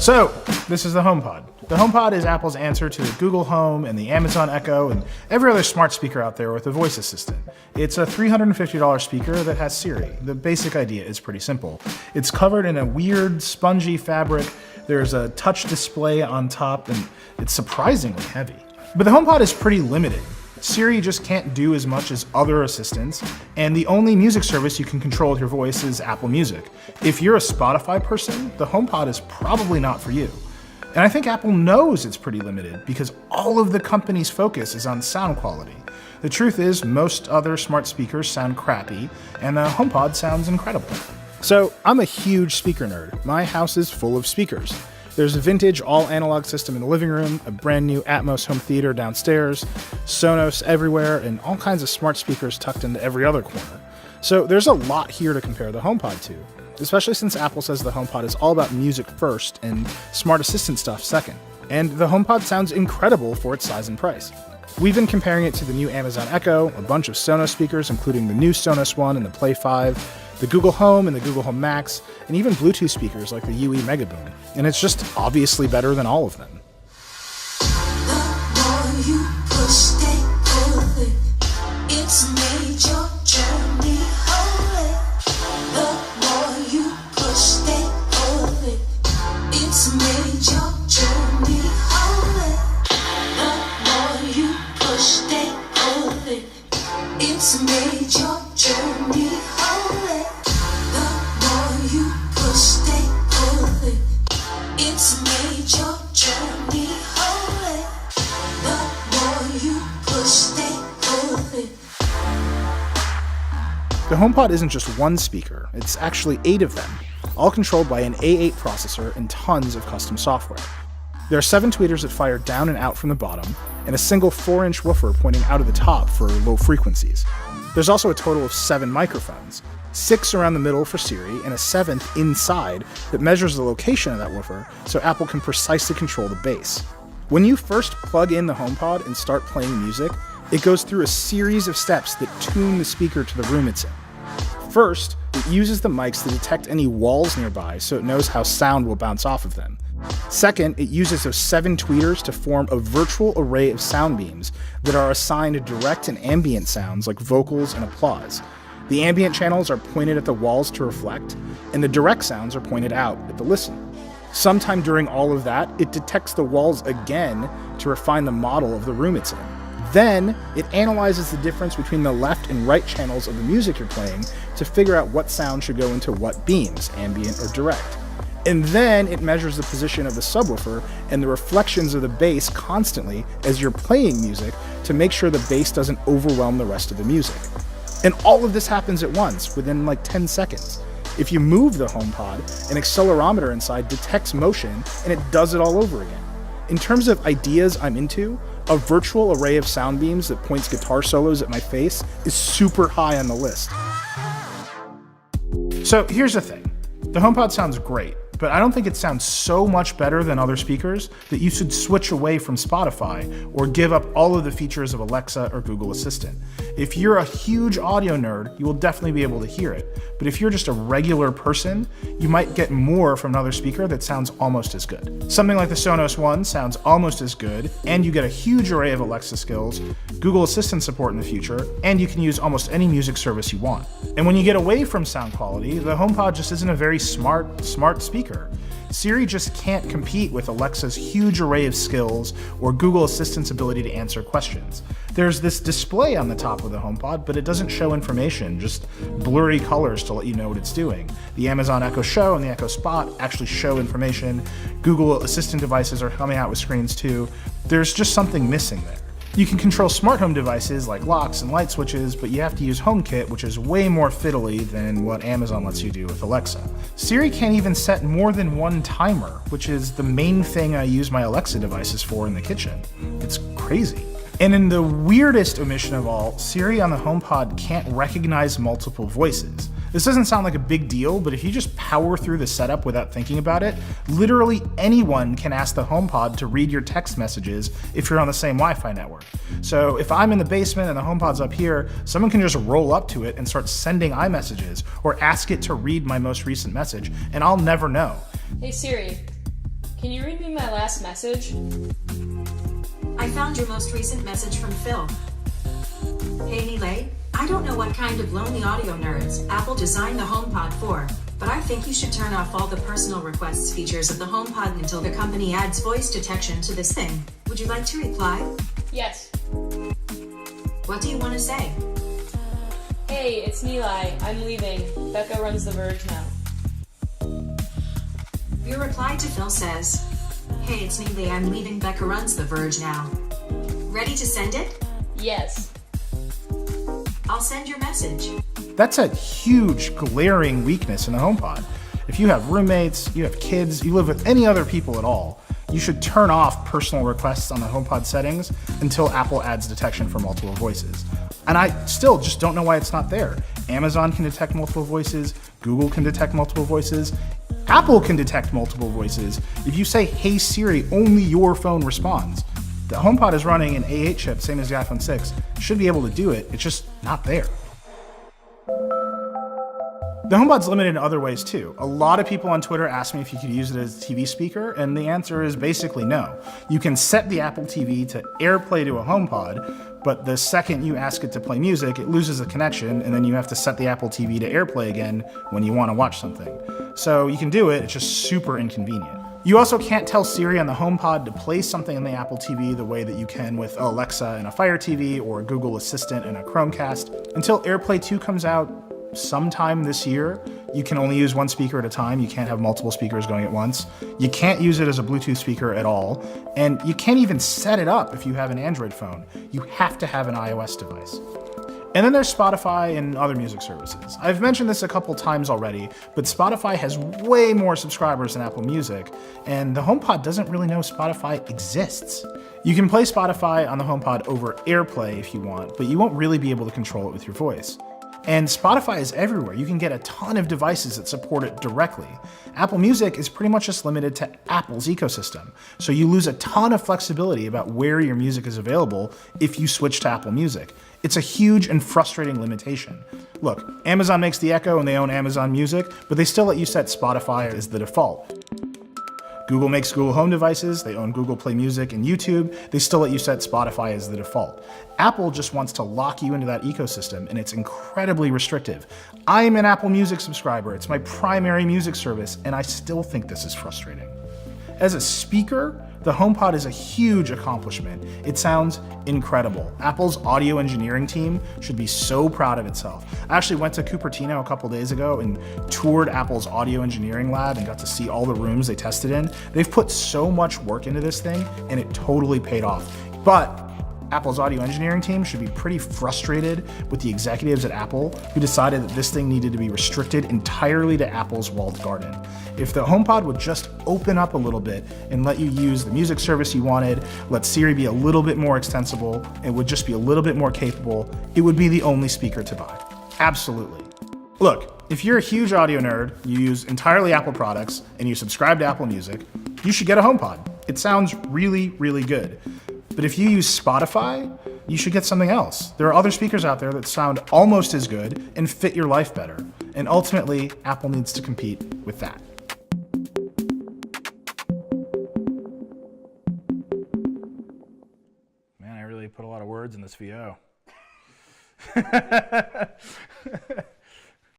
So, this is the HomePod. The HomePod is Apple's answer to the Google Home and the Amazon Echo and every other smart speaker out there with a voice assistant. It's a $350 speaker that has Siri. The basic idea is pretty simple. It's covered in a weird, spongy fabric. There's a touch display on top, and it's surprisingly heavy. But the HomePod is pretty limited. Siri just can't do as much as other assistants, and the only music service you can control with your voice is Apple Music. If you're a Spotify person, the HomePod is probably not for you. And I think Apple knows it's pretty limited because all of the company's focus is on sound quality. The truth is, most other smart speakers sound crappy, and the HomePod sounds incredible. So, I'm a huge speaker nerd. My house is full of speakers. There's a vintage all-analog system in the living room, a brand new Atmos home theater downstairs, Sonos everywhere, and all kinds of smart speakers tucked into every other corner. So there's a lot here to compare the HomePod to, especially since Apple says the HomePod is all about music first and smart assistant stuff second. And the HomePod sounds incredible for its size and price. We've been comparing it to the new Amazon Echo, a bunch of Sonos speakers, including the new Sonos One and the Play 5, the Google Home and the Google Home Max, and even Bluetooth speakers like the UE Megaboom. And it's just obviously better than all of them. The more you push, they pull it. It's made your journey holy. The more you push, they pull it. It's made your journey holy. The more you push, they pull it. It's made your journey holy. The more you push, they pull it. It's made your journey holy. The more you push, they pull it. The HomePod isn't just one speaker, it's actually 8 of them, all controlled by an A8 processor and tons of custom software. There are 7 tweeters that fire down and out from the bottom, and a single 4-inch woofer pointing out of the top for low frequencies. There's also a total of 7 microphones, 6 around the middle for Siri, and a 7th inside that measures the location of that woofer so Apple can precisely control the bass. When you first plug in the HomePod and start playing music, it goes through a series of steps that tune the speaker to the room it's in. First, it uses the mics to detect any walls nearby so it knows how sound will bounce off of them. Second, it uses those 7 tweeters to form a virtual array of sound beams that are assigned direct and ambient sounds like vocals and applause. The ambient channels are pointed at the walls to reflect, and the direct sounds are pointed out at the listener. Sometime during all of that, it detects the walls again to refine the model of the room it's in. Then, it analyzes the difference between the left and right channels of the music you're playing to figure out what sound should go into what beams, ambient or direct. And then it measures the position of the subwoofer and the reflections of the bass constantly as you're playing music to make sure the bass doesn't overwhelm the rest of the music. And all of this happens at once, within like 10 seconds. If you move the HomePod, an accelerometer inside detects motion and it does it all over again. In terms of ideas I'm into, a virtual array of sound beams that points guitar solos at my face is super high on the list. So here's the thing. The HomePod sounds great, but I don't think it sounds so much better than other speakers that you should switch away from Spotify or give up all of the features of Alexa or Google Assistant. If you're a huge audio nerd, you will definitely be able to hear it. But if you're just a regular person, you might get more from another speaker that sounds almost as good. Something like the Sonos One sounds almost as good, and you get a huge array of Alexa skills, Google Assistant support in the future, and you can use almost any music service you want. And when you get away from sound quality, the HomePod just isn't a very smart speaker. Siri just can't compete with Alexa's huge array of skills or Google Assistant's ability to answer questions. There's this display on the top of the HomePod, but it doesn't show information, just blurry colors to let you know what it's doing. The Amazon Echo Show and the Echo Spot actually show information. Google Assistant devices are coming out with screens too. There's just something missing there. You can control smart home devices like locks and light switches, but you have to use HomeKit, which is way more fiddly than what Amazon lets you do with Alexa. Siri can't even set more than one timer, which is the main thing I use my Alexa devices for in the kitchen. It's crazy. And in the weirdest omission of all, Siri on the HomePod can't recognize multiple voices. This doesn't sound like a big deal, but if you just power through the setup without thinking about it, literally anyone can ask the HomePod to read your text messages if you're on the same Wi-Fi network. So if I'm in the basement and the HomePod's up here, someone can just roll up to it and start sending iMessages or ask it to read my most recent message, and I'll never know. Hey Siri, Can you read me my last message? I found your most recent message from Phil. Hey Nile, I don't know what kind of lonely audio nerds Apple designed the HomePod for, but I think you should turn off all the personal requests features of the HomePod until the company adds voice detection to this thing. Would you like to reply? Yes. What do you want to say? Hey, it's Nili. I'm leaving. Becca runs The Verge now. Your reply to Phil says, Hey, it's Nile. I'm leaving. Becca runs The Verge now. Ready to send it? Yes. I'll send your message. That's a huge, glaring weakness in the HomePod. If you have roommates, you have kids, you live with any other people at all, you should turn off personal requests on the HomePod settings until Apple adds detection for multiple voices. And I still just don't know why it's not there. Amazon can detect multiple voices, Google can detect multiple voices, Apple can detect multiple voices. If you say, Hey Siri, only your phone responds. The HomePod is running an A8 chip, same as the iPhone 6. Should be able to do it, it's just not there. The HomePod's limited in other ways too. A lot of people on Twitter ask me if you could use it as a TV speaker, and the answer is basically no. You can set the Apple TV to AirPlay to a HomePod, but the second you ask it to play music, it loses the connection, and then you have to set the Apple TV to AirPlay again when you want to watch something. So you can do it, it's just super inconvenient. You also can't tell Siri on the HomePod to play something on the Apple TV the way that you can with Alexa and a Fire TV or Google Assistant and a Chromecast. Until AirPlay 2 comes out sometime this year, you can only use one speaker at a time. You can't have multiple speakers going at once. You can't use it as a Bluetooth speaker at all. And you can't even set it up if you have an Android phone. You have to have an iOS device. And then there's Spotify and other music services. I've mentioned this a couple times already, but Spotify has way more subscribers than Apple Music, and the HomePod doesn't really know Spotify exists. You can play Spotify on the HomePod over AirPlay if you want, but you won't really be able to control it with your voice. And Spotify is everywhere. You can get a ton of devices that support it directly. Apple Music is pretty much just limited to Apple's ecosystem. So you lose a ton of flexibility about where your music is available if you switch to Apple Music. It's a huge and frustrating limitation. Look, Amazon makes the Echo and they own Amazon Music, but they still let you set Spotify as the default. Google makes Google Home devices, they own Google Play Music and YouTube, they still let you set Spotify as the default. Apple just wants to lock you into that ecosystem, and it's incredibly restrictive. I'm an Apple Music subscriber, it's my primary music service, and I still think this is frustrating. As a speaker, the HomePod is a huge accomplishment. It sounds incredible. Apple's audio engineering team should be so proud of itself. I actually went to Cupertino a couple days ago and toured Apple's audio engineering lab and got to see all the rooms they tested in. They've put so much work into this thing, and it totally paid off. But Apple's audio engineering team should be pretty frustrated with the executives at Apple who decided that this thing needed to be restricted entirely to Apple's walled garden. If the HomePod would just open up a little bit and let you use the music service you wanted, let Siri be a little bit more extensible, and would just be a little bit more capable, it would be the only speaker to buy. Absolutely. Look, if you're a huge audio nerd, you use entirely Apple products, and you subscribe to Apple Music, you should get a HomePod. It sounds really, really good. But if you use Spotify, you should get something else. There are other speakers out there that sound almost as good and fit your life better. And ultimately, Apple needs to compete with that. Man, I really put a lot of words in this VO.